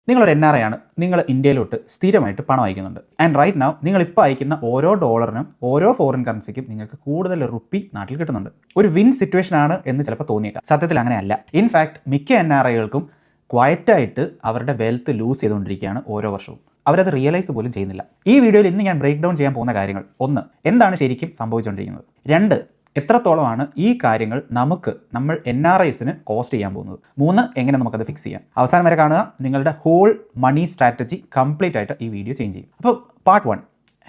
നിങ്ങളൊരു NRI ആണ്, നിങ്ങൾ ഇന്ത്യയിലോട്ട് സ്ഥിരമായിട്ട് പണം അയക്കുന്നുണ്ട്. ആൻഡ് റൈറ്റ് നൗ നിങ്ങളിപ്പോൾ അയക്കുന്ന ഓരോ ഡോളറിനും ഓരോ ഫോറിൻ കറൻസിക്കും നിങ്ങൾക്ക് കൂടുതൽ റുപ്പി നാട്ടിൽ കിട്ടുന്നുണ്ട്. ഒരു വിൻ സിറ്റുവേഷൻ ആണ് എന്ന് ചിലപ്പോൾ തോന്നിയേക്കാം. സത്യത്തിൽ അങ്ങനെയല്ല. ഇൻഫാക്ട് മിക്ക NRIകൾക്കും ക്വയറ്റായിട്ട് അവരുടെ വെൽത്ത് ലൂസ് ചെയ്തുകൊണ്ടിരിക്കുകയാണ് ഓരോ വർഷവും. അവരത് റിയലൈസ് പോലും ചെയ്യുന്നില്ല. ഈ വീഡിയോയിൽ ഇന്ന് ഞാൻ ബ്രേക്ക് ഡൗൺ ചെയ്യാൻ പോകുന്ന കാര്യങ്ങൾ: 1, എന്താണ് ശരിക്കും സംഭവിച്ചുകൊണ്ടിരിക്കുന്നത്; 2, എത്രത്തോളമാണ് ഈ കാര്യങ്ങൾ നമ്മൾ NRIസിന് കോസ്റ്റ് ചെയ്യാൻ പോകുന്നത്; 3, എങ്ങനെ നമുക്കത് ഫിക്സ് ചെയ്യാം. അവസാനം വരെ കാണുക. നിങ്ങളുടെ ഹോൾ മണി സ്ട്രാറ്റജി കംപ്ലീറ്റ് ആയിട്ട് ഈ വീഡിയോ ചേഞ്ച് ചെയ്യും. അപ്പോൾ പാർട്ട് 1,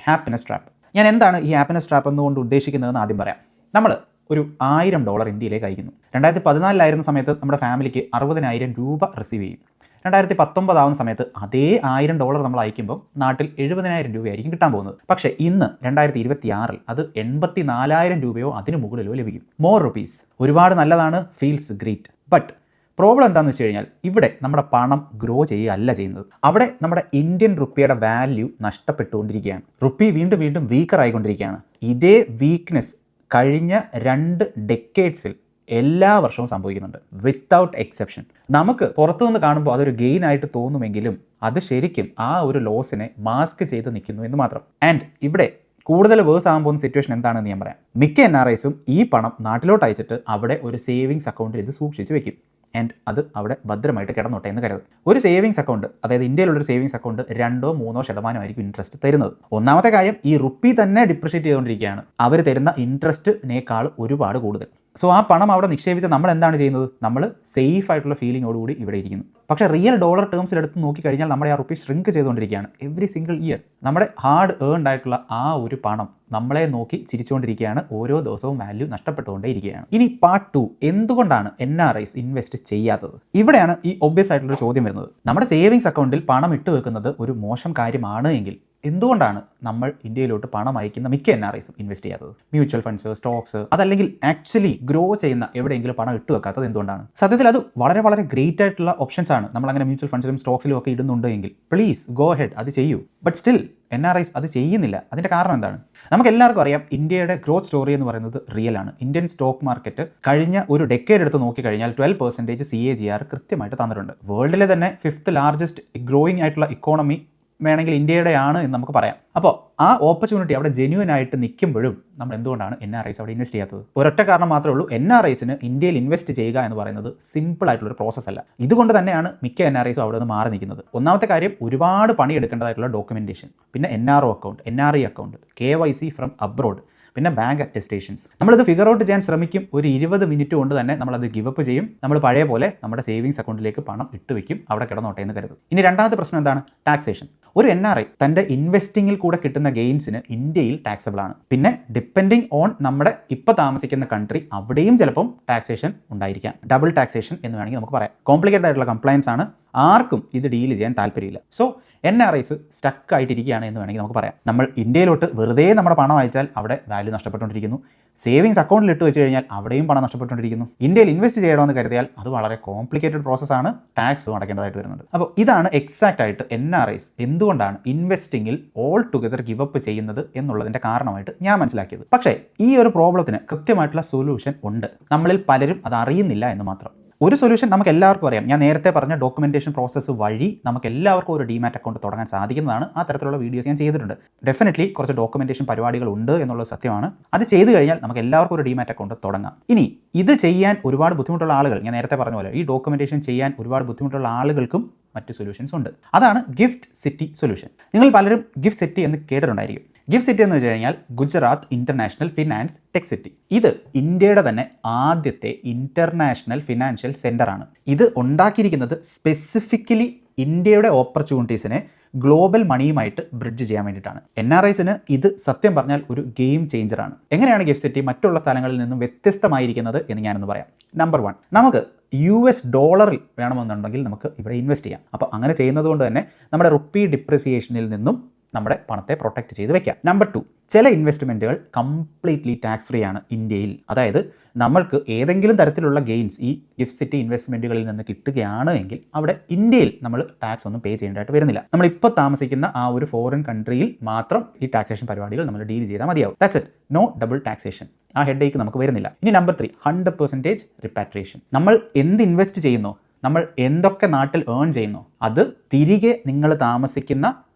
ഹാപ്പിനെസ് ട്രാപ്പ്. ഞാൻ എന്താണ് ഈ ഹാപ്പിനെസ് ട്രാപ്പ് എന്നുകൊണ്ട് ഉദ്ദേശിക്കുന്നതെന്ന് ആദ്യം പറയാം. നമ്മൾ ഒരു $1000 ഇന്ത്യയിലേക്ക് അയക്കുന്നു. 2014 സമയത്ത് നമ്മുടെ ഫാമിലിക്ക് 60,000 രൂപ റിസീവ് ചെയ്യും. 2019 ആവുന്ന സമയത്ത് അതേ $1000 നമ്മൾ അയക്കുമ്പോൾ നാട്ടിൽ 70,000 രൂപയായിരിക്കും കിട്ടാൻ പോകുന്നത്. പക്ഷേ ഇന്ന് 2026 അത് 84,000 രൂപയോ അതിന് മുകളിലോ ലഭിക്കും. More rupees. ഒരുപാട് നല്ലതാണ്, ഫീൽസ് ഗ്രേറ്റ്. ബട്ട് പ്രോബ്ലം എന്താണെന്ന് വെച്ച് കഴിഞ്ഞാൽ ഇവിടെ നമ്മുടെ പണം ഗ്രോ ചെയ്യുകയല്ല ചെയ്യുന്നത്. അവിടെ നമ്മുടെ ഇന്ത്യൻ റുപ്പിയുടെ വാല്യൂ നഷ്ടപ്പെട്ടുകൊണ്ടിരിക്കുകയാണ്. റുപ്പി വീണ്ടും വീണ്ടും വീക്കർ ആയിക്കൊണ്ടിരിക്കുകയാണ്. ഇതേ വീക്ക്നെസ് കഴിഞ്ഞ 2 ഡെക്കേഡ്സിൽ എല്ലാ വർഷവും സംഭവിക്കുന്നുണ്ട്, വിത്തൗട്ട് എക്സെപ്ഷൻ. നമുക്ക് പുറത്തുനിന്ന് കാണുമ്പോൾ അതൊരു ഗെയിൻ ആയിട്ട് തോന്നുമെങ്കിലും അത് ശരിക്കും ആ ഒരു ലോസിനെ മാസ്ക് ചെയ്ത് നിൽക്കുന്നു എന്ന് മാത്രം. ആൻഡ് ഇവിടെ കൂടുതൽ വേഴ്സ് ആകാൻ പോകുന്ന സിറ്റുവേഷൻ എന്താണെന്ന് ഞാൻ പറയാം. മിക്ക NRIസും ഈ പണം നാട്ടിലോട്ട് അയച്ചിട്ട് അവിടെ ഒരു സേവിങ്സ് അക്കൗണ്ടിൽ ഇത് സൂക്ഷിച്ച് വെക്കും. ആൻഡ് അത് അവിടെ ഭദ്രമായിട്ട് കിടന്നോട്ടെ എന്ന് കരുതും. ഒരു സേവിങ്സ് അക്കൗണ്ട്, അതായത് ഇന്ത്യയിലുള്ളൊരു സേവിങ്സ് അക്കൗണ്ട് 2-3% ഇൻട്രസ്റ്റ് തരുന്നത്. ഒന്നാമത്തെ കാര്യം, ഈ റുപ്പി തന്നെ ഡിപ്രിഷിയേറ്റ് ചെയ്തുകൊണ്ടിരിക്കുകയാണ്. അവർ തരുന്ന ഇൻട്രസ്റ്റിനേക്കാൾ ഒരുപാട് കൂടുതൽ. സോ ആ പണം അവിടെ നിക്ഷേപിച്ച് നമ്മൾ എന്താണ് ചെയ്യുന്നത്? നമ്മൾ സേഫ് ആയിട്ടുള്ള ഫീലിങ്ങോടുകൂടി ഇവിടെ ഇരിക്കുന്നു. പക്ഷേ റിയൽ ഡോളർ ടേംസിൽ എടുത്ത് നോക്കിക്കഴിഞ്ഞാൽ നമ്മുടെ ആ റുപ്പി ഷ്രിങ്ക് ചെയ്തുകൊണ്ടിരിക്കുകയാണ് എവറി സിംഗിൾ ഇയർ. നമ്മുടെ ഹാർഡ് ഏൺഡ് ആയിട്ടുള്ള ആ ഒരു പണം നമ്മളെ നോക്കി ചിരിച്ചുകൊണ്ടിരിക്കുകയാണ്. ഓരോ ദിവസവും വാല്യൂ നഷ്ടപ്പെട്ടുകൊണ്ടേയിരിക്കുകയാണ്. ഇനി പാർട്ട് 2, എന്തുകൊണ്ടാണ് NRIs ഇൻവെസ്റ്റ് ചെയ്യാത്തത്? ഇവിടെയാണ് ഈ ഒബ്വിയസ് ആയിട്ടുള്ള ചോദ്യം വരുന്നത്. നമ്മുടെ സേവിങ്സ് അക്കൗണ്ടിൽ പണം ഇട്ട് വെക്കുന്നത് ഒരു മോശം കാര്യമാണ് എങ്കിൽ എന്തുകൊണ്ടാണ് നമ്മൾ ഇന്ത്യയിലോട്ട് പണം അയക്കുന്ന മിക്ക NRIസും ഇൻവെസ്റ്റ് ചെയ്യാത്തത്? മ്യൂച്വൽ ഫണ്ട്സ്, സ്റ്റോക്സ്, അതല്ലെങ്കിൽ ആക്ച്വലി ഗ്രോ ചെയ്യുന്ന എവിടെയെങ്കിലും പണം ഇട്ട് വെക്കാത്തത് എന്തുകൊണ്ടാണ്? സത്യത്തിൽ അത് വളരെ വളരെ ഗ്രേറ്റ് ആയിട്ടുള്ള ഓപ്ഷൻസ് ആണ്. നമ്മളങ്ങനെ മ്യൂച്വൽ ഫണ്ട്സിലും സ്റ്റോക്സിലും ഒക്കെ ഇടുന്നുണ്ട് എങ്കിൽ പ്ലീസ് ഗോ ഹെഡ്, അത് ചെയ്യൂ. ബട്ട് സ്റ്റിൽ NRIs അത് ചെയ്യുന്നില്ല. അതിൻ്റെ കാരണം എന്താണ്? നമുക്ക് എല്ലാവർക്കും അറിയാം, ഇന്ത്യയുടെ ഗ്രോത്ത് സ്റ്റോറി എന്ന് പറയുന്നത് റിയൽ ആണ്. ഇന്ത്യൻ സ്റ്റോക്ക് മാർക്കറ്റ് കഴിഞ്ഞ ഒരു ഡെക്കേഡ് എടുത്ത് നോക്കിക്കഴിഞ്ഞാൽ 12% CAGR കൃത്യമായിട്ട് തന്നിട്ടുണ്ട്. വേൾഡിലെ തന്നെ 5th ലാർജസ്റ്റ് ഗ്രോയിങ് ആയിട്ടുള്ള ഇക്കോണമി വേണമെങ്കിൽ ഇന്ത്യയുടെയാണ് എന്ന് നമുക്ക് പറയാം. അപ്പോൾ ആ ഓപ്പർച്യൂണിറ്റി അവിടെ ജെന്യൂൻ ആയിട്ട് നിൽക്കുമ്പോഴും നമ്മൾ എന്തുകൊണ്ടാണ് NRIs അവിടെ ഇൻവെസ്റ്റ് ചെയ്യാത്തത്? ഒരൊറ്റ കാരണം മാത്രമേ ഉള്ളൂ. NRIസിന് ഇന്ത്യയിൽ ഇൻവെസ്റ്റ് ചെയ്യുക എന്ന് പറയുന്നത് സിമ്പിൾ ആയിട്ടുള്ളൊരു പ്രോസസ് അല്ല. ഇതുകൊണ്ട് തന്നെയാണ് മിക്ക NRIസും അവിടെ നിന്ന് മാറി നിൽക്കുന്നത്. ഒന്നാമത്തെ കാര്യം, ഒരുപാട് പണിയെടുക്കേണ്ടതായിട്ടുള്ള ഡോക്യുമെൻറ്റേഷൻ, പിന്നെ NRO account, NRE account, KYC from abroad, പിന്നെ ബാങ്ക് അറ്റസ്റ്റേഷൻസ്. നമ്മളിത് ഫിഗർ ഔട്ട് ചെയ്യാൻ ശ്രമിക്കും. ഒരു 20 മിനിറ്റ് കൊണ്ട് തന്നെ നമ്മളത് ഗിവപ്പ് ചെയ്യും. നമ്മൾ പഴയ പോലെ നമ്മുടെ സേവിങ്സ് അക്കൗണ്ടിലേക്ക് പണം ഇട്ട് വെക്കും, അവിടെ കിടന്നോട്ടെ എന്ന് കരുതും. ഇനി രണ്ടാമത്തെ പ്രശ്നം എന്താണ്? ടാക്സേഷൻ. ഒരു NRI തൻ്റെ ഇൻവെസ്റ്റിങ്ങിൽ കൂടെ കിട്ടുന്ന ഗെയിൻസിന് ഇന്ത്യയിൽ ടാക്സബിൾ ആണ്. പിന്നെ ഡിപ്പെൻഡിങ് ഓൺ നമ്മുടെ ഇപ്പോൾ താമസിക്കുന്ന കൺട്രി, അവിടെയും ചിലപ്പം ടാക്സേഷൻ ഉണ്ടായിരിക്കാം. ഡബിൾ ടാക്സേഷൻ എന്ന് വേണമെങ്കിൽ നമുക്ക് പറയാം. കോംപ്ലിക്കേറ്റഡ് ആയിട്ടുള്ള കംപ്ലയൻസ് ആണ്. ആർക്കും ഇത് ഡീൽ ചെയ്യാൻ താല്പര്യമില്ല. സോ NRIs സ്റ്റക്ക് ആയിട്ടിരിക്കുകയാണ് എന്ന് വേണമെങ്കിൽ നമുക്ക് പറയാം. നമ്മൾ ഇന്ത്യയിലോട്ട് വെറുതെ നമ്മുടെ പണം അയച്ചാൽ അവിടെ വാല്യൂ നഷ്ടപ്പെട്ടുകൊണ്ടിരിക്കുന്നു. സേവിങ്സ് അക്കൗണ്ടിൽ ഇട്ട് വെച്ച് കഴിഞ്ഞാൽ അവിടെയും പണം നഷ്ടപ്പെട്ടുകൊണ്ടിരിക്കുന്നു. ഇന്ത്യയിൽ ഇൻവെസ്റ്റ് ചെയ്യണമെന്ന് കരുതിയാൽ അത് വളരെ കോംപ്ലിക്കേറ്റഡ് പ്രോസസ്സാണ്. ടാക്സും അടയ്ക്കേണ്ടതായിട്ട് വരുന്നുണ്ട്. അപ്പോൾ ഇതാണ് എക്സാക്റ്റ് ആയിട്ട് NRIs എന്തുകൊണ്ടാണ് ഇൻവെസ്റ്റിങ്ങിൽ ഓൾ ടുഗദർ ഗിവപ്പ് ചെയ്യുന്നത് എന്നുള്ളതിൻ്റെ കാരണമായിട്ട് ഞാൻ മനസ്സിലാക്കിയത്. പക്ഷേ ഈ ഒരു പ്രോബ്ലത്തിന് കൃത്യമായിട്ടുള്ള സൊല്യൂഷൻ ഉണ്ട്. നമ്മളിൽ പലരും അത് അറിയുന്നില്ല എന്ന് മാത്രം. ഒരു സൊല്യൂഷൻ നമുക്ക് എല്ലാവർക്കും അറിയാം. ഞാൻ നേരത്തെ പറഞ്ഞ ഡോക്യുമെൻറ്റേഷൻ പ്രോസസ്സ് വഴി നമുക്ക് എല്ലാവർക്കും ഒരു ഡിമാറ്റ് അക്കൗണ്ട് തുടങ്ങാൻ സാധിക്കുന്നതാണ്. ആ തരത്തിലുള്ള വീഡിയോസ് ഞാൻ ചെയ്തിട്ടുണ്ട്. ഡെഫിനറ്റ്ലി കുറച്ച് ഡോക്യുമെൻറ്റേഷൻ പരിപാടികൾ ഉണ്ട് എന്നുള്ളത് സത്യമാണ്. അത് ചെയ്തു കഴിഞ്ഞാൽ നമുക്ക് എല്ലാവർക്കും ഒരു ഡിമാറ്റ് അക്കൗണ്ട് തുടങ്ങാം. ഇനി ഇത് ചെയ്യാൻ ഒരുപാട് ബുദ്ധിമുട്ടുള്ള ആളുകൾ, ഞാൻ നേരത്തെ പറഞ്ഞ പോലെ ഈ ഡോക്യുമെൻറ്റേഷൻ ചെയ്യാൻ ഒരുപാട് ബുദ്ധിമുട്ടുള്ള ആളുകൾക്കും മറ്റ് സൊല്യൂഷൻസ് ഉണ്ട്. അതാണ് ഗിഫ്റ്റ് സിറ്റി സൊല്യൂഷൻ. നിങ്ങൾ പലരും ഗിഫ്റ്റ് സിറ്റി എന്ന് കേട്ടിട്ടുണ്ടായിരിക്കും. ഗിഫ്റ്റ് സിറ്റി എന്ന് വെച്ച് കഴിഞ്ഞാൽ Gujarat international finance tech city. ഇത് ഇന്ത്യയുടെ തന്നെ ആദ്യത്തെ ഇന്റർനാഷണൽ ഫിനാൻഷ്യൽ സെൻ്ററാണ്. ഇത് ഉണ്ടാക്കിയിരിക്കുന്നത് സ്പെസിഫിക്കലി ഇന്ത്യയുടെ ഓപ്പർച്യൂണിറ്റീസിനെ ഗ്ലോബൽ മണിയുമായിട്ട് ബ്രിഡ്ജ് ചെയ്യാൻ വേണ്ടിയിട്ടാണ്. NRIസിന് ഇത് സത്യം പറഞ്ഞാൽ ഒരു ഗെയിം ചേഞ്ചറാണ്. എങ്ങനെയാണ് ഗിഫ്റ്റ് സിറ്റി മറ്റുള്ള സ്ഥലങ്ങളിൽ നിന്നും വ്യത്യസ്തമായിരിക്കുന്നത് എന്ന് ഞാനൊന്ന് പറയാം. നമ്പർ 1, നമുക്ക് US ഡോളറിൽ വേണമെന്നുണ്ടെങ്കിൽ നമുക്ക് ഇവിടെ ഇൻവെസ്റ്റ് ചെയ്യാം. അപ്പോൾ അങ്ങനെ ചെയ്യുന്നത് കൊണ്ട് തന്നെ നമ്മുടെ റുപ്പി ഡിപ്രിസിയേഷനിൽ നിന്നും നമ്മുടെ പണത്തെ പ്രൊട്ടക്റ്റ് ചെയ്ത് വെക്കാം. നമ്പർ 2, ചില ഇൻവെസ്റ്റ്മെൻറ്റുകൾ കംപ്ലീറ്റ്ലി ടാക്സ് ഫ്രീ ആണ് ഇന്ത്യയിൽ. അതായത് നമ്മൾക്ക് ഏതെങ്കിലും തരത്തിലുള്ള ഗെയിൻസ് ഈ ഗിഫ്റ്റ് സിറ്റി ഇൻവെസ്റ്റ്മെൻറ്റുകളിൽ നിന്ന് കിട്ടുകയാണ് എങ്കിൽ അവിടെ ഇന്ത്യയിൽ നമ്മൾ ടാക്സ് ഒന്നും പേ ചെയ്യേണ്ടതായിട്ട് വരുന്നില്ല. നമ്മളിപ്പോൾ താമസിക്കുന്ന ആ ഒരു ഫോറിൻ കൺട്രിയിൽ മാത്രം ഈ ടാക്സേഷൻ പരിപാടികൾ നമ്മൾ ഡീൽ ചെയ്താൽ മതിയാവും. That's it. No double taxation. ആ ഹെഡേക്ക് നമുക്ക് വരുന്നില്ല. ഇനി നമ്പർ 3, 100% റിപ്പാട്രിയേഷൻ. നമ്മൾ എന്ത് ഇൻവെസ്റ്റ് ചെയ്യുന്നോ നമ്മൾ എന്തൊക്കെ നാട്ടിൽ ഏൺ ചെയ്യുന്നു അത് തിരികെ നിങ്ങൾ താമസിക്കുന്ന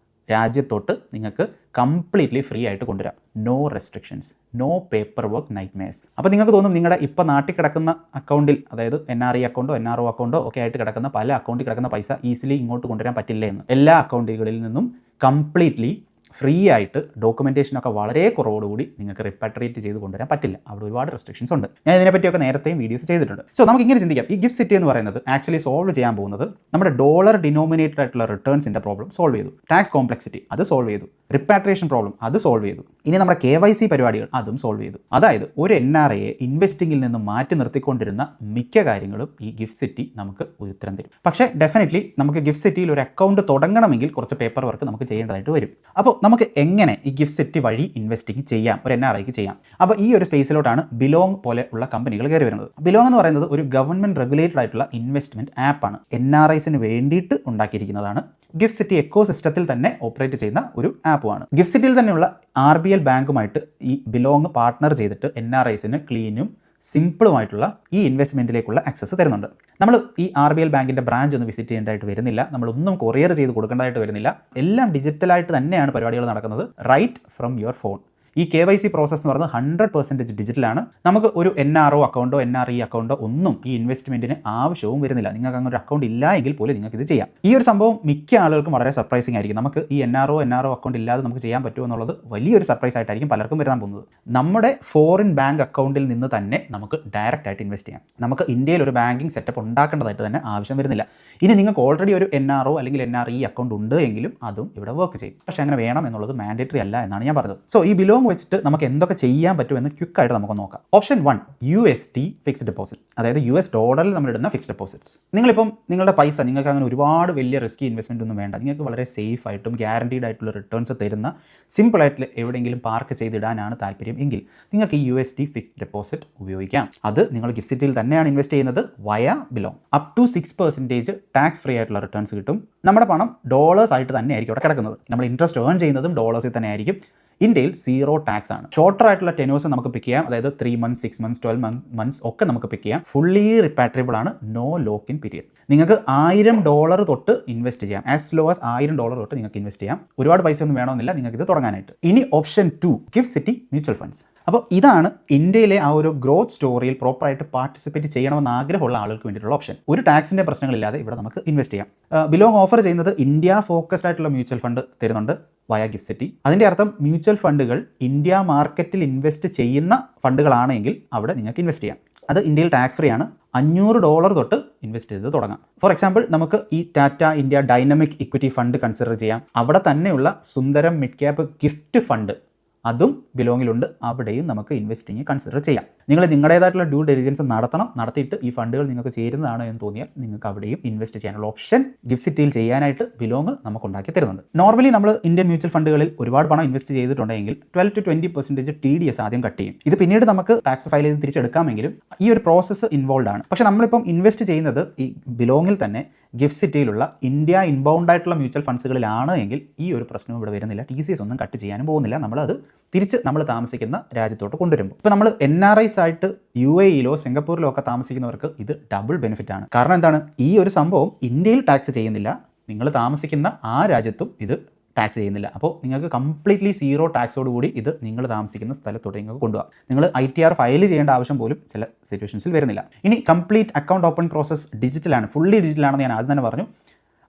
രാജ്യത്തോട്ട് നിങ്ങൾക്ക് കംപ്ലീറ്റ്ലി ഫ്രീ ആയിട്ട് കൊണ്ടുവരാം. No restrictions, no paper work nightmares. അപ്പോൾ നിങ്ങൾക്ക് തോന്നും നിങ്ങളുടെ ഇപ്പോൾ നാട്ടിൽ കിടക്കുന്ന അക്കൗണ്ടിൽ, അതായത് NRE അക്കൗണ്ടോ NRO അക്കൗണ്ടോ ഒക്കെ ആയിട്ട് കിടക്കുന്ന പല അക്കൗണ്ടിൽ കിടക്കുന്ന പൈസ ഈസിലി ഇങ്ങോട്ട് കൊണ്ടുവരാൻ പറ്റില്ല എന്ന്. എല്ലാ അക്കൗണ്ടുകളിൽ നിന്നും കംപ്ലീറ്റ്ലി ഫ്രീ ആയിട്ട് ഡോക്യുമെൻറ്റേഷനൊക്കെ വളരെ കുറവോടുകൂടി നിങ്ങൾക്ക് റിപ്പാട്രിയേറ്റ് ചെയ്ത് കൊണ്ടുവരാൻ പറ്റില്ല. അവിടെ ഒരുപാട് റെസ്ട്രിക്ഷൻസ് ഉണ്ട്. ഞാൻ ഇതിനെപ്പറ്റിയൊക്കെ നേരത്തെയും വീഡിയോസ് ചെയ്തിട്ടുണ്ട്. സോ നമുക്ക് ഇങ്ങനെ ചിന്തിക്കാം, ഈ ഗിഫ്റ്റ് സിറ്റി എന്ന് പറയുന്നത് ആക്ച്വലി സോൾവ് ചെയ്യാൻ പോകുന്നത് നമ്മുടെ ഡോളർ ഡിനോമിനേറ്റഡ് ആയിട്ടുള്ള റിട്ടേൺസിൻ്റെ പ്രോബ്ലം സോൾവ് ചെയ്തു, ടാക്സ് കോംപ്ലക്സിറ്റി അത് സോൾവ് ചെയ്തു, റിപ്പാട്രിയേഷൻ പ്രോബ്ലം അത് സോൾവ് ചെയ്തു, ഇനി നമ്മുടെ KYC പരിപാടികൾ അതും സോൾവ് ചെയ്തു. അതായത് ഒരു NRAയെ ഇൻവെസ്റ്റിങ്ങിൽ നിന്ന് മാറ്റി നിർത്തിക്കൊണ്ടിരുന്ന മിക്ക കാര്യങ്ങളും ഈ ഗിഫ്റ്റ് സിറ്റി നമുക്ക് ഉത്തരം തരും. പക്ഷേ ഡെഫിനറ്റ്ലി നമുക്ക് ഗിഫ്റ്റ് സിറ്റിയിൽ ഒരു അക്കൗണ്ട് തുടങ്ങണമെങ്കിൽ കുറച്ച് പേപ്പർ വർക്ക് നമുക്ക് ചെയ്യേണ്ടതായിട്ട് വരും. അപ്പോൾ നമുക്ക് എങ്ങനെ ഈ ഗിഫ്റ്റ് സിറ്റി വഴി ഇൻവെസ്റ്റിംഗ് ചെയ്യാം, ഒരു NRAയ്ക്ക് ചെയ്യാം? അപ്പോൾ ഈ ഒരു സ്പേസിലോട്ടാണ് ബിലോങ് പോലെ ഉള്ള കമ്പനികൾ കയറി വരുന്നത്. ബിലോങ് എന്ന് പറയുന്നത് ഒരു ഗവൺമെൻറ് റെഗുലേറ്റഡ് ആയിട്ടുള്ള ഇൻവെസ്റ്റ്മെൻറ്റ് ആപ്പാണ്. NRIസിന് വേണ്ടിയിട്ട് ഉണ്ടാക്കിയിരിക്കുന്നതാണ്. ഗിഫ്റ്റ് സിറ്റി എക്കോ സിസ്റ്റത്തിൽ തന്നെ ഓപ്പറേറ്റ് ചെയ്യുന്ന ഒരു ആപ്പുമാണ്. ഗിഫ്റ്റ് സിറ്റിയിൽ തന്നെയുള്ള RBL ബാങ്കുമായിട്ട് ഈ ബിലോങ് പാർട്ട്ണർ ചെയ്തിട്ട് NRIസിന് ക്ലീനും സിമ്പിളുമായിട്ടുള്ള ഈ ഇൻവെസ്റ്റ്മെൻറ്റിലേക്കുള്ള ആക്സസ് തരുന്നുണ്ട്. നമ്മൾ ഈ RBL ബാങ്കിൻ്റെ ബ്രാഞ്ച് ഒന്നും വിസിറ്റ് ചെയ്യേണ്ടതായിട്ട് വരുന്നില്ല, നമ്മളൊന്നും കൊറിയർ ചെയ്ത് കൊടുക്കേണ്ടതായിട്ട് വരുന്നില്ല. എല്ലാം ഡിജിറ്റലായിട്ട് തന്നെയാണ് പരിപാടികൾ നടക്കുന്നത്, റൈറ്റ് ഫ്രം യുവർ ഫോൺ. ഈ KYC പ്രോസസ്സ് എന്ന് പറയുന്നത് 100% ഡിജിറ്റലാണ്. നമുക്ക് ഒരു NRO അക്കൗണ്ടോ NRE അക്കൗണ്ടോ ഒന്നും ഈ ഇൻവെസ്റ്റ്മെൻറ്റിന് ആവശ്യവും വരുന്നില്ല. നിങ്ങൾക്ക് അങ്ങനെ ഒരു അക്കൗണ്ട് ഇല്ല എങ്കിൽ പോലും നിങ്ങൾക്ക് ഇത് ചെയ്യാം. ഈ ഒരു സംഭവം മിക്ക ആളുകൾക്കും വളരെ സർപ്രൈസിംഗ് ആയിരിക്കും. നമുക്ക് ഈ NRO അക്കൗണ്ട് ഇല്ലാതെ നമുക്ക് ചെയ്യാൻ പറ്റുമോ എന്നുള്ളത് വലിയൊരു സർപ്രൈസ് ആയിട്ടായിരിക്കും പലർക്കും വരാൻ പോകുന്നത്. നമ്മുടെ ഫോറിൻ ബാങ്ക് അക്കൗണ്ടിൽ നിന്ന് തന്നെ നമുക്ക് ഡയറക്റ്റ് ആയിട്ട് ഇൻവെസ്റ്റ് ചെയ്യാം. നമുക്ക് ഇന്ത്യയിൽ ഒരു ബാങ്കിങ് സെറ്റപ്പ് ഉണ്ടാക്കേണ്ടതായിട്ട് തന്നെ ആവശ്യം വരുന്നില്ല. ഇനി നിങ്ങൾക്ക് ഓൾറെഡി ഒരു NRO അല്ലെങ്കിൽ NRE അക്കൗണ്ട് ഉണ്ട് എങ്കിലും അതും ഇവിടെ വർക്ക് ചെയ്യും. പക്ഷേ അങ്ങനെ വേണം എന്നുള്ളത് മാൻഡേറ്ററി അല്ല എന്നാണ് ഞാൻ പറഞ്ഞത്. സോ ഈ ബിലോങ് വെച്ചിട്ട് നമുക്ക് എന്തൊക്കെ ചെയ്യാൻ പറ്റുമെന്ന് ക്വിക്കായിട്ട് നമുക്ക് നോക്കാം. ഓപ്ഷൻ 1 USD ഫിക്സ്ഡ് ഡെപ്പോസിറ്റ്, അതായത് US ഡോളറിൽ നമ്മൾ ഇടുന്ന ഫിക്സ്ഡ് ഡെപ്പോസിറ്റ്സ്. നിങ്ങളിപ്പം നിങ്ങളുടെ പൈസ നിങ്ങൾക്ക് അങ്ങനെ ഒരുപാട് വലിയ റിസ്കി ഇൻവെസ്റ്റ്മെൻ്റ് ഒന്നും വേണ്ട. നിങ്ങൾക്ക് വളരെ സേഫ് ആയിട്ടും ഗ്യാരണ്ടീഡ് ആയിട്ടുള്ള റിട്ടേൺസ് തരുന്ന സിമ്പിളായിട്ട് എവിടെയെങ്കിലും പാർക്ക് ചെയ്തിടാനാണ് താല്പര്യം എങ്കിൽ നിങ്ങൾക്ക് ഈ USD ഫിക്സ്ഡ് ഡെപ്പോസിറ്റ് ഉപയോഗിക്കാം. അത് നിങ്ങൾ ഗിഫ്റ്റ് സിറ്റിയിൽ തന്നെയാണ് ഇൻവെസ്റ്റ് ചെയ്യുന്നത് വയ ബിലോങ്. അപ് ടു 6% ടാക്സ് ഫ്രീ ആയിട്ടുള്ള റിട്ടേൺസ് കിട്ടും. നമ്മുടെ പണം ഡോളേഴ്സ് ആയിട്ട് തന്നെ ആയിരിക്കും അവിടെ കിടക്കുന്നത്. നമ്മൾ ഇൻട്രസ്റ്റ് ഏൺ ചെയ്യുന്നതും ഡോളേഴ്സിൽ തന്നെ ആയിരിക്കും. ഇന്ത്യയിൽ 0 ടാക്സ് ആണ്. ഷോർട്ടർ ആയിട്ടുള്ള ടെനേഴ്സ് നമുക്ക് പിക്ക് ചെയ്യാം, അതായത് 3 months 6 months 12 months ഒക്കെ നമുക്ക് പിക്ക് ചെയ്യാം. ഫുള്ളി റിപ്പാട്രിയബിൾ ആണ്, നോ ലോക്ക് ഇൻ പീരിയഡ്. നിങ്ങൾക്ക് $1000 തൊട്ട് ഇൻവെസ്റ്റ് ചെയ്യാം. ആസ് ലോ ആസ് $1000 തൊട്ട് നിങ്ങൾക്ക് ഇൻവെസ്റ്റ് ചെയ്യാം. ഒരുപാട് പൈസ ഒന്നും വേണമെന്നില്ല നിങ്ങൾക്ക് ഇത് തുടങ്ങാനായിട്ട്. ഇനി option 2 gift city mutual funds. അപ്പോൾ ഇതാണ് ഇന്ത്യയിലെ ആ ഒരു ഗ്രോത്ത് സ്റ്റോറിയിൽ പ്രോപ്പറായിട്ട് പാർട്ടിസിപ്പേറ്റ് ചെയ്യണമെന്ന് ആഗ്രഹമുള്ള ആളുകൾക്ക് വേണ്ടിയിട്ടുള്ള ഓപ്ഷൻ. ഒരു ടാക്സിൻ്റെ പ്രശ്നങ്ങളില്ലാതെ ഇവിടെ നമുക്ക് ഇൻവെസ്റ്റ് ചെയ്യാം. ബിലോങ് ഓഫർ ചെയ്യുന്നത് ഇന്ത്യ ഫോക്കസ്ഡ് ആയിട്ടുള്ള മ്യൂച്വൽ ഫണ്ട് തരുന്നുണ്ട് വയ ഗിഫ്റ്റ് സിറ്റി. അതിൻ്റെ അർത്ഥം മ്യൂച്വൽ ഫണ്ടുകൾ ഇന്ത്യ മാർക്കറ്റിൽ ഇൻവെസ്റ്റ് ചെയ്യുന്ന ഫണ്ടുകളാണെങ്കിൽ അവിടെ നിങ്ങൾക്ക് ഇൻവെസ്റ്റ് ചെയ്യാം. അത് ഇന്ത്യയിൽ ടാക്സ് ഫ്രീ ആണ്. $500 തൊട്ട് ഇൻവെസ്റ്റ് ചെയ്ത് തുടങ്ങാം. ഫോർ എക്സാമ്പിൾ നമുക്ക് ഈ Tata India dynamic equity fund consider ചെയ്യാം. അവിടെ തന്നെയുള്ള സുന്ദരം മിഡ് ക്യാപ്പ് ഗിഫ്റ്റ് ഫണ്ട് അതും ബിലോങ്ങിലുണ്ട്. അവിടെയും നമുക്ക് ഇൻവെസ്റ്റിംഗ് കൺസിഡർ ചെയ്യാം. നിങ്ങൾ നിങ്ങളുടേതായിട്ടുള്ള ഡ്യൂ ഡെലിജൻസ് നടത്തിയിട്ട് ഈ ഫണ്ടുകൾ നിങ്ങൾക്ക് ചേരുന്നതാണ് എന്ന് തോന്നിയാൽ നിങ്ങൾക്ക് അവിടെയും ഇൻവെസ്റ്റ് ചെയ്യാനുള്ള ഓപ്ഷൻ ഗിഫ്റ്റ് സിറ്റിയിൽ ചെയ്യാനായിട്ട് ബിലോങ് നമുക്ക് ഉണ്ടാക്കി തരുന്നുണ്ട്. നോർമലി നമ്മൾ ഇന്ത്യൻ മ്യൂച്വൽ ഫണ്ടുകളിൽ ഒരുപാട് പണം ഇൻവെസ്റ്റ് ചെയ്തിട്ടുണ്ടെങ്കിൽ 12 to 20% TDS ആദ്യം കട്ട് ചെയ്യും. ഇത് പിന്നീട് നമുക്ക് ടാക്സ് ഫയൽ ചെയ്ത് തിരിച്ചെടുക്കാമെങ്കിലും ഈ ഒരു പ്രോസസ്സ് ഇൻവോൾവ് ആണ്. പക്ഷേ നമ്മളിപ്പം ഇൻവെസ്റ്റ് ചെയ്യുന്നത് ഈ ബിലോങ്ങിൽ തന്നെ ഗിഫ്റ്റ് സിറ്റിയിലുള്ള ഇന്ത്യ ഇൻബൗണ്ട് ആയിട്ടുള്ള മ്യൂച്വൽ ഫണ്ട്സുകളിലാണ് എങ്കിൽ ഈ ഒരു പ്രശ്നവും ഇവിടെ വരുന്നില്ല. TCS ഒന്നും കട്ട് ചെയ്യാനും പോകുന്നില്ല. നമ്മളത് തിരിച്ച് നമ്മൾ താമസിക്കുന്ന രാജ്യത്തോട്ട് കൊണ്ടുവരുമ്പോൾ ഇപ്പോൾ നമ്മൾ NRIs ആയിട്ട് UAEയിലോ സിംഗപ്പൂരിലോ ഒക്കെ താമസിക്കുന്നവർക്ക് ഇത് ഡബിൾ ബെനിഫിറ്റ് ആണ്. കാരണം എന്താണ്, ഈ ഒരു സംഭവം ഇന്ത്യയിൽ ടാക്സ് ചെയ്യുന്നില്ല, നിങ്ങൾ താമസിക്കുന്ന ആ രാജ്യത്തും ഇത് ടാക്സ് ചെയ്യുന്നില്ല. അപ്പോൾ നിങ്ങൾക്ക് കംപ്ലീറ്റ്ലി 0 ടാക്സോട് കൂടി ഇത് നിങ്ങൾ താമസിക്കുന്ന സ്ഥലത്തോട്ട് നിങ്ങൾക്ക് കൊണ്ടുപോകാം. നിങ്ങൾ ITR ഫയൽ ചെയ്യേണ്ട ആവശ്യം പോലും ചില സിറ്റുവേഷൻസിൽ വരുന്നില്ല. ഇനി കംപ്ലീറ്റ് അക്കൗണ്ട് ഓപ്പൺ പ്രോസസ് ഡിജിറ്റലാണ്, ഫുള്ളി ഡിജിറ്റലാണെന്ന് ഞാൻ ആദ്യം തന്നെ പറഞ്ഞു.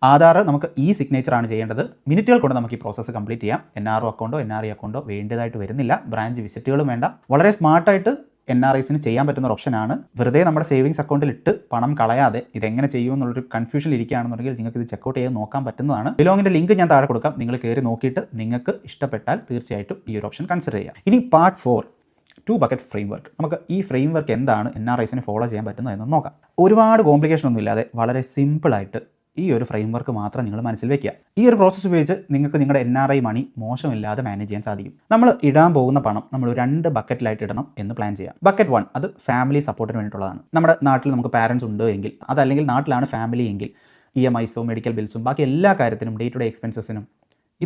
ആധാർ നമുക്ക് സിഗ്നേച്ചറാണ് ചെയ്യേണ്ടത്. മിനിറ്റുകൾ കൊണ്ട് നമുക്ക് ഈ പ്രോസസ്സ് കംപ്ലീറ്റ് ചെയ്യാം. NRO അക്കൗണ്ടോ NRE അക്കൗണ്ടോ വേണ്ടതായിട്ട് വരുന്നില്ല. ബ്രാഞ്ച് വിസിറ്റുകളും വേണ്ട. വളരെ സ്മാർട്ടായിട്ട് NRIസിന് ചെയ്യാൻ പറ്റുന്ന ഒരു ഓപ്ഷനാണ്. വെറുതെ നമ്മുടെ സേവിങ്സ് അക്കൗണ്ടിൽ ഇട്ട് പണം കളയാതെ ഇതെങ്ങനെ ചെയ്യുമെന്നുള്ളൊരു കൺഫ്യൂഷൻ ഇരിക്കുകയാണെന്നുണ്ടെങ്കിൽ നിങ്ങൾക്ക് ഇത് ചെക്കൗട്ട് ചെയ്ത് നോക്കാൻ പറ്റുന്നതാണ്. ബിലോങ്ങിൻ്റെ ലിങ്ക് ഞാൻ താഴെ കൊടുക്കാം. നിങ്ങൾ കയറി നോക്കിയിട്ട് നിങ്ങൾക്ക് ഇഷ്ടപ്പെട്ടാൽ തീർച്ചയായിട്ടും ഈ ഒരു ഓപ്ഷൻ കൺസിഡർ ചെയ്യാം. ഇനി പാർട്ട് 4 2 bucket ഫ്രെയിംവർക്ക്. നമുക്ക് ഈ ഫ്രെയിംവർക്ക് എന്താണ് NRIസിന് ഫോളോ ചെയ്യാൻ പറ്റുന്നതെന്ന് നോക്കാം. ഒരുപാട് കോംപ്ലിക്കേഷൻ ഒന്നും ഇല്ലാതെ വളരെ സിമ്പിളായിട്ട് ഈ ഒരു ഫ്രെയിംവർക്ക് മാത്രം നിങ്ങൾ മനസ്സിൽ വെക്കുക. ഈ ഒരു പ്രോസസ്സ് ഉപയോഗിച്ച് നിങ്ങൾക്ക് നിങ്ങളുടെ NRI മണി മോശമില്ലാതെ മാനേജ് ചെയ്യാൻ സാധിക്കും. നമ്മൾ ഇടാൻ പോകുന്ന പണം നമ്മൾ 2 ബക്കറ്റിലായിട്ട് ഇടണം എന്ന് പ്ലാൻ ചെയ്യാം. ബക്കറ്റ് 1 അത് ഫാമിലി സപ്പോർട്ടിന് വേണ്ടിയിട്ടുള്ളതാണ്. നമ്മുടെ നാട്ടിൽ നമുക്ക് പാരൻസ് ഉണ്ട് എങ്കിൽ, അതല്ലെങ്കിൽ നാട്ടിലാണ് ഫാമിലി എങ്കിൽ EMIസോ മെഡിക്കൽ ബിൽസും ബാക്കി എല്ലാ കാര്യത്തിനും ഡേ ടു ഡേ എക്സ്പെൻസസിനും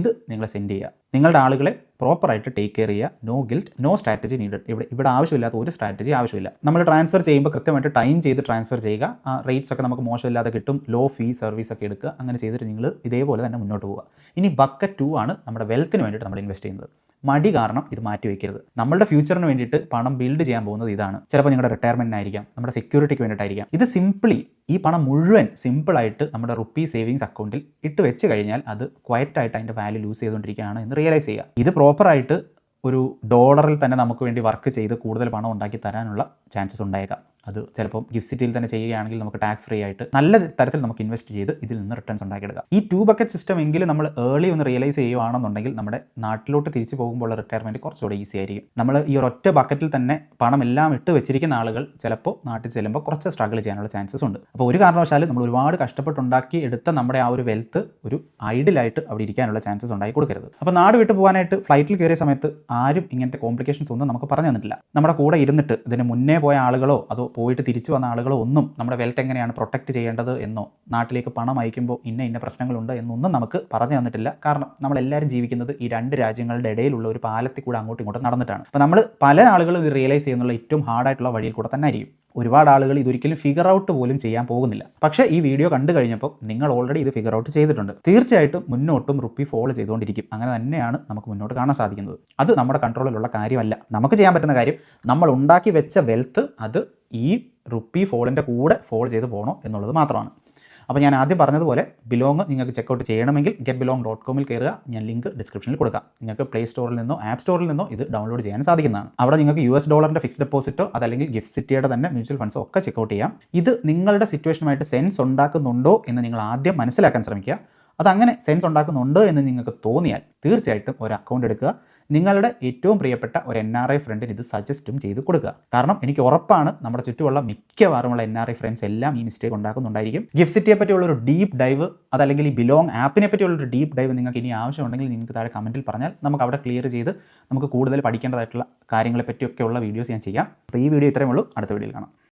ഇത് നിങ്ങൾ സെൻഡ് ചെയ്യുക. നിങ്ങളുടെ ആളുകളെ പ്രോപ്പറായിട്ട് ടേക്ക് കെയർ ചെയ്യുക. No guilt, no strategy needed. ഇവിടെ ആവശ്യമില്ലാത്ത ഒരു സ്ട്രാറ്റജി ആവശ്യമില്ല. നമ്മൾ ട്രാൻസ്ഫർ ചെയ്യുമ്പോൾ കൃത്യമായിട്ട് ടൈം ചെയ്ത് ട്രാൻസ്ഫർ ചെയ്യുക. ആ റേറ്റ്സ് ഒക്കെ നമുക്ക് മോശമില്ലാതെ കിട്ടും. ലോ ഫീ സർവീസ് ഒക്കെ എടുക്കുക. അങ്ങനെ ചെയ്തിട്ട് നിങ്ങൾ ഇതേപോലെ തന്നെ മുന്നോട്ട് പോവുക. ഇനി ബക്കറ്റ് 2 ആണ് നമ്മുടെ വെൽത്തിന് വേണ്ടിയിട്ട് നമ്മൾ ഇൻവെസ്റ്റ് ചെയ്യുന്നത്. മടി കാരണം ഇത് മാറ്റി വയ്ക്കരുത്. നമ്മളുടെ ഫ്യൂച്ചറിന് വേണ്ടിയിട്ട് പണം ബിൽഡ് ചെയ്യാൻ പോകുന്നത് ഇതാണ്. ചിലപ്പോൾ നിങ്ങളുടെ റിട്ടയർമെൻറ്റിനായിരിക്കാം, നമ്മുടെ സെക്യൂരിറ്റിക്ക് വേണ്ടിയിട്ടായിരിക്കാം. ഇത് സിംപിളി ഈ പണം മുഴുവൻ സിമ്പിളായിട്ട് നമ്മുടെ റുപ്പി സേവിങ്സ് അക്കൗണ്ടിൽ ഇട്ട് വെച്ച് കഴിഞ്ഞാൽ അത് ക്വയറ്റായിട്ട് അതിൻ്റെ വാല്യൂ ലൂസ് ചെയ്തുകൊണ്ടിരിക്കുകയാണ് എന്ന് റിയലൈസ് ചെയ്യുക. ഇത് പ്രോപ്പറായിട്ട് ഒരു ഡോളറിൽ തന്നെ നമുക്ക് വേണ്ടി വർക്ക് ചെയ്ത് കൂടുതൽ പണം ഉണ്ടാക്കി തരാനുള്ള ചാൻസസ് ഉണ്ടായേക്കാം. അത് ചിലപ്പോൾ ഗിഫ്റ്റ് സിറ്റിയിൽ തന്നെ ചെയ്യുകയാണെങ്കിൽ നമുക്ക് ടാക്സ് ഫ്രീ ആയിട്ട് നല്ല തരത്തിൽ നമുക്ക് ഇൻവെസ്റ്റ് ചെയ്ത് ഇതിൽ നിന്ന് റിട്ടേൺസ് ഉണ്ടാക്കിയെടുക്കാം. ഈ 2 ബക്കറ്റ് സിസ്റ്റം എങ്കിലും നമ്മൾ ഏർലി ഒന്ന് റിയലൈസ് ചെയ്യുകയാണെന്നുണ്ടെങ്കിൽ നമ്മുടെ നാട്ടിലോട്ട് തിരിച്ചു പോകുമ്പോൾ റിട്ടയർമെൻറ്റ് കുറച്ചുകൂടെ ഈസി ആയിരിക്കും. നമ്മൾ ഈ ഒരൊറ്റ ബക്കറ്റിൽ തന്നെ പണം എല്ലാം ഇട്ട് വെച്ചിരിക്കുന്ന ആളുകൾ ചിലപ്പോൾ നാട്ടിൽ ചെല്ലുമ്പോൾ കുറച്ച് സ്ട്രഗിൾ ചെയ്യാനുള്ള ചാൻസസ് ഉണ്ട്. അപ്പോൾ ഒരു കാരണവശാലും നമ്മൾ ഒരുപാട് കഷ്ടപ്പെട്ടുണ്ടാക്കി എടുത്ത നമ്മുടെ ആ ഒരു വെൽത്ത് ഒരു ഐഡിലായിട്ട് അവിടെ ഇരിക്കാനുള്ള ചാൻസസ് ഉണ്ടായി കൊടുക്കരുത്. അപ്പോൾ നാട് വിട്ട് പോകാനായിട്ട് ഫ്ലൈറ്റിൽ കയറിയ സമയത്ത് ആരും ഇങ്ങനത്തെ കോംപ്ലിക്കേഷൻസ് ഒന്നും നമുക്ക് പറഞ്ഞു തന്നിട്ടില്ല. നമ്മുടെ കൂടെ ഇരുന്നിട്ട് ഇതിന് മുന്നേ പോയ ആളുകളോ അതോ പോയിട്ട് തിരിച്ചു വന്ന ആളുകളോ ഒന്നും നമ്മുടെ വെൽത്ത് എങ്ങനെയാണ് പ്രൊട്ടക്റ്റ് ചെയ്യേണ്ടത് എന്നോ നാട്ടിലേക്ക് പണം അയക്കുമ്പോൾ ഇന്ന പ്രശ്നങ്ങളുണ്ട് എന്നൊന്നും നമുക്ക് പറഞ്ഞു തന്നിട്ടില്ല. കാരണം നമ്മളെല്ലാവരും ജീവിക്കുന്നത് ഈ 2 രാജ്യങ്ങളുടെ ഇടയിലുള്ള ഒരു പാലത്തിൽ കൂടെ അങ്ങോട്ടും ഇങ്ങോട്ടും നടന്നിട്ടാണ്. അപ്പോൾ നമ്മൾ പല ആളുകളും ഇത് റിയലൈസ് ചെയ്യുന്നുള്ള ഏറ്റവും ഹാർഡായിട്ടുള്ള വഴിയിൽ കൂടെ തന്നെ ആയിരിക്കും. ഒരുപാട് ആളുകൾ ഇതൊരിക്കലും ഫിഗർ ഔട്ട് പോലും ചെയ്യാൻ പോകുന്നില്ല. പക്ഷേ ഈ വീഡിയോ കണ്ടു കഴിഞ്ഞപ്പോൾ നിങ്ങൾ ഓൾറെഡി ഇത് ഫിഗർ ഔട്ട് ചെയ്തിട്ടുണ്ട്. തീർച്ചയായിട്ടും മുന്നോട്ടും റുപ്പി ഫോളോ ചെയ്തുകൊണ്ടിരിക്കും. അങ്ങനെ തന്നെയാണ് നമുക്ക് മുന്നോട്ട് കാണാൻ സാധിക്കുന്നത്. അത് നമ്മുടെ കൺട്രോളിലുള്ള കാര്യമല്ല. നമുക്ക് ചെയ്യാൻ പറ്റുന്ന കാര്യം നമ്മൾ ഉണ്ടാക്കി വെച്ച വെൽത്ത് അത് ഈ റുപ്പി ഫോളിൻ്റെ കൂടെ ഫോൾ ചെയ്ത് പോകണോ എന്നുള്ളത് മാത്രമാണ്. അപ്പോൾ ഞാൻ ആദ്യം പറഞ്ഞതുപോലെ ബിലോങ് നിങ്ങൾക്ക് ചെക്കൗട്ട് ചെയ്യണമെങ്കിൽ getbelong.com കയറുക. ഞാൻ ലിങ്ക് ഡിസ്ക്രിപ്ഷനിൽ കൊടുക്കാം. നിങ്ങൾക്ക് പ്ലേ സ്റ്റോറിൽ നിന്നോ ആപ്പ് സ്റ്റോറിൽ നിന്നോ ഇത് ഡൗൺലോഡ് ചെയ്യാൻ സാധിക്കുന്നതാണ്. അവിടെ നിങ്ങൾക്ക് $US ഫിക്സ്ഡ് ഡെപ്പോസിറ്റോ അതല്ലെങ്കിൽ ഗിഫ്റ്റ് സിറ്റിയുടെ തന്നെ മ്യൂച്വൽ ഫണ്ട്സോ ഒക്കെ ചെക്കൗട്ട് ചെയ്യാം. ഇത് നിങ്ങളുടെ സിറ്റുവേഷനുമായിട്ട് സെൻസ് ഉണ്ടാക്കുന്നുണ്ടോ എന്ന് നിങ്ങൾ ആദ്യം മനസ്സിലാക്കാൻ ശ്രമിക്കുക. അതങ്ങനെ സെൻസ് ഉണ്ടാക്കുന്നുണ്ടോ എന്ന് നിങ്ങൾക്ക് തോന്നിയാൽ തീർച്ചയായിട്ടും ഒരു അക്കൗണ്ട് എടുക്കുക. നിങ്ങളുടെ ഏറ്റവും പ്രിയപ്പെട്ട ഒരു NRI ഫ്രണ്ടിന് ഇത് സജസ്റ്റും ചെയ്ത് കൊടുക്കുക. കാരണം എനിക്ക് ഉറപ്പാണ് നമ്മുടെ ചുറ്റുമുള്ള മിക്കവാറുമുള്ള NRI ഫ്രണ്ട്സ് എല്ലാം ഈ മിസ്റ്റേക്ക് ഉണ്ടാക്കുന്നുണ്ടായിരിക്കും. ഗിഫ്റ്റ് സിറ്റിയെ പറ്റിയുള്ളൊരു ഡീപ്പ് ഡൈവ് അതല്ലെങ്കിൽ ഈ ബിലോങ് ആപ്പിനെ പറ്റിയുള്ളൊരു ഡീപ്പ് ഡൈവ് നിങ്ങൾക്ക് ഇനി ആവശ്യമുണ്ടെങ്കിൽ നിങ്ങൾക്ക് താഴെ കമൻറ്റിൽ പറഞ്ഞാൽ നമുക്ക് അവിടെ ക്ലിയർ ചെയ്ത് നമുക്ക് കൂടുതൽ പഠിക്കേണ്ടതായിട്ടുള്ള കാര്യങ്ങളെ പറ്റിയൊക്കെയുള്ള വീഡിയോസ് ഞാൻ ചെയ്യാം. അപ്പോൾ ഈ വീഡിയോ ഇത്രയേ ഉള്ളൂ. അടുത്ത വീഡിയോയിൽ കാണാം.